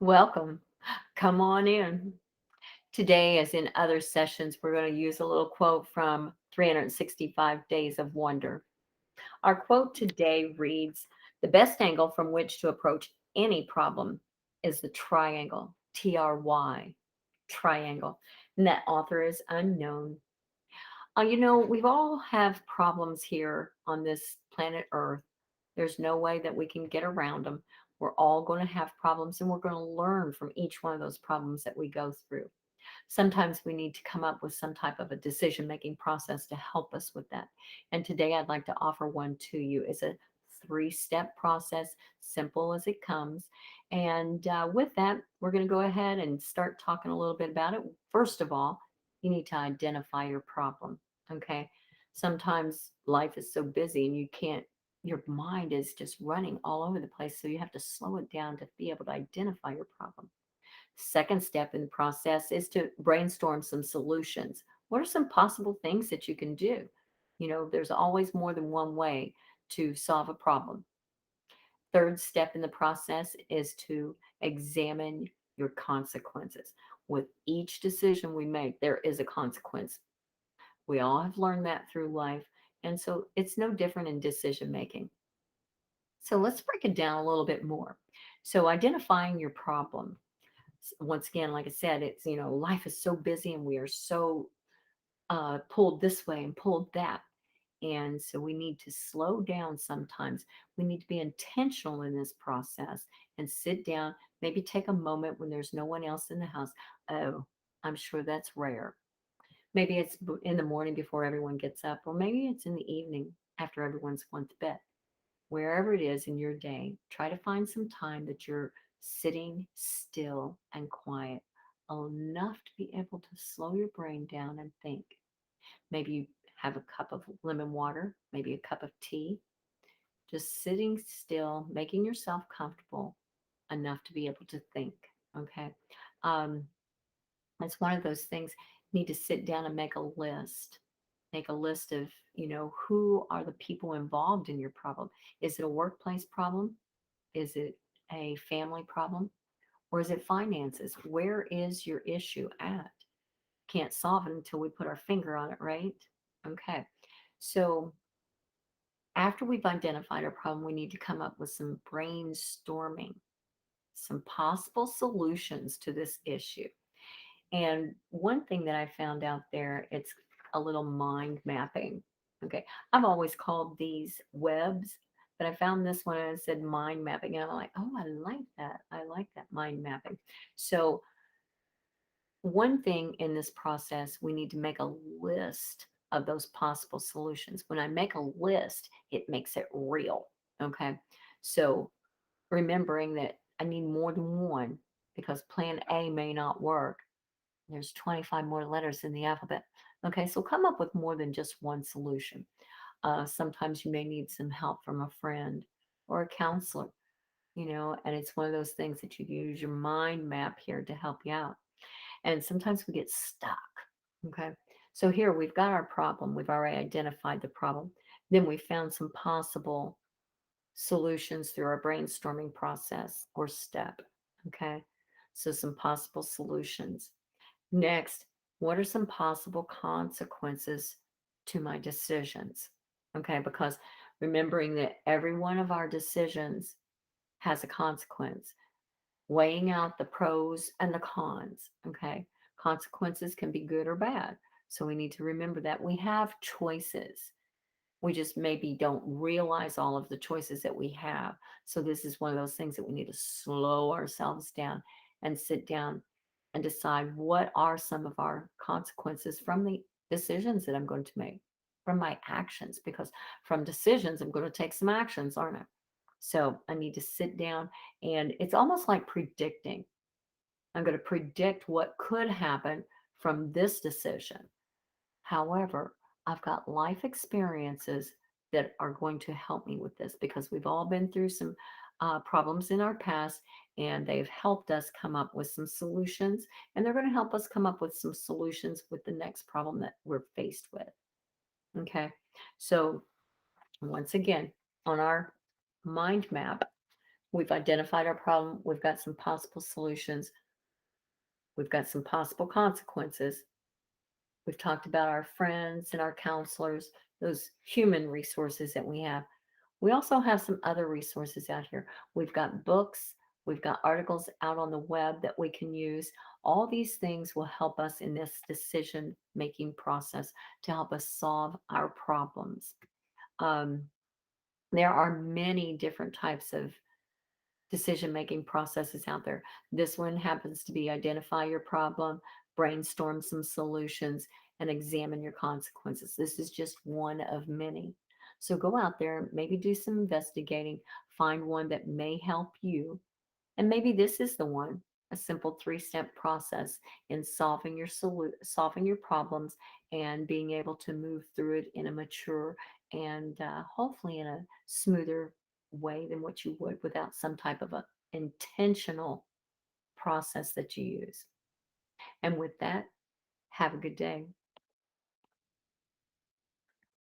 Welcome. Come on in. Today, as in other sessions, we're going to use a little quote from 365 Days of Wonder. Our quote today reads: "The best angle from which to approach any problem is the triangle, TRY, triangle." And that author is unknown. We've all have problems here on this planet Earth. There's no way that we can get around them. We're all going to have problems, and we're going to learn from each one of those problems that we go through. Sometimes we need to come up with some type of a decision making process to help us with that. And today I'd like to offer one to you. It's a three-step process, simple as it comes. And with that, we're going to go ahead and start talking a little bit about it. First of all, you need to identify your problem. Okay. Sometimes life is so busy and you can't, your mind is just running all over the place. So you have to slow it down to be able to identify your problem. Second step in the process is to brainstorm some solutions. What are some possible things that you can do? There's always more than one way to solve a problem. Third step in the process is to examine your consequences. With each decision we make, there is a consequence. We all have learned that through life. And so it's no different in decision making. So let's break it down a little bit more. So, identifying your problem. Once again, like I said, life is so busy and we are so pulled this way and pulled that. And so we need to slow down sometimes. We need to be intentional in this process and sit down, maybe take a moment when there's no one else in the house. Oh, I'm sure that's rare. Maybe it's in the morning before everyone gets up, or maybe it's in the evening after everyone's gone to bed. Wherever it is in your day, try to find some time that you're sitting still and quiet, enough to be able to slow your brain down and think. Maybe you have a cup of lemon water, maybe a cup of tea, just sitting still, making yourself comfortable enough to be able to think. Okay. Um, it's one of those things you need to sit down and make a list. Make a list of, who are the people involved in your problem. Is it a workplace problem? Is it a family problem? Or is it finances? Where is your issue at? Can't solve it until we put our finger on it, right? Okay. So after we've identified our problem, we need to come up with some brainstorming, some possible solutions to this issue. And one thing that I found out there, it's a little mind mapping. Okay. I've always called these webs, but I found this one and it said mind mapping. And I'm like, oh, I like that. I like that mind mapping. So, one thing in this process, we need to make a list of those possible solutions. When I make a list, it makes it real. Okay. So, remembering that I need more than one because plan A may not work. There's 25 more letters in the alphabet. Okay, so come up with more than just one solution. Sometimes you may need some help from a friend or a counselor, and it's one of those things that you use your mind map here to help you out. And sometimes we get stuck. Okay, so here we've got our problem. We've already identified the problem. Then we found some possible solutions through our brainstorming process or step. Okay, so some possible solutions. Next, what are some possible consequences to my decisions? Okay, because remembering that every one of our decisions has a consequence, weighing out the pros and the cons. Okay, consequences can be good or bad. So we need to remember that we have choices. We just maybe don't realize all of the choices that we have. So this is one of those things that we need to slow ourselves down and sit down and decide what are some of our consequences from the decisions that I'm going to make, from my actions, because from decisions, I'm going to take some actions, aren't I? So I need to sit down and it's almost like predicting. I'm going to predict what could happen from this decision. However, I've got life experiences that are going to help me with this because we've all been through some problems in our past and they've helped us come up with some solutions. And they're going to help us come up with some solutions with the next problem that we're faced with. Okay. So, once again, on our mind map, We've identified our problem. We've got some possible solutions. We've got some possible consequences. We've talked about our friends and our counselors, those human resources that we have. We also have some other resources out here. We've got books, we've got articles out on the web that we can use. All these things will help us in this decision making process to help us solve our problems. Um, there are many different types of decision making processes out there. This one happens to be identify your problem, brainstorm some solutions, and examine your consequences. This is just one of many. So go out there, maybe do some investigating, find one that may help you. And maybe this is the one, a simple three-step process in solving your problems and being able to move through it in a mature and hopefully in a smoother way than what you would without some type of a intentional process that you use. And with that, have a good day.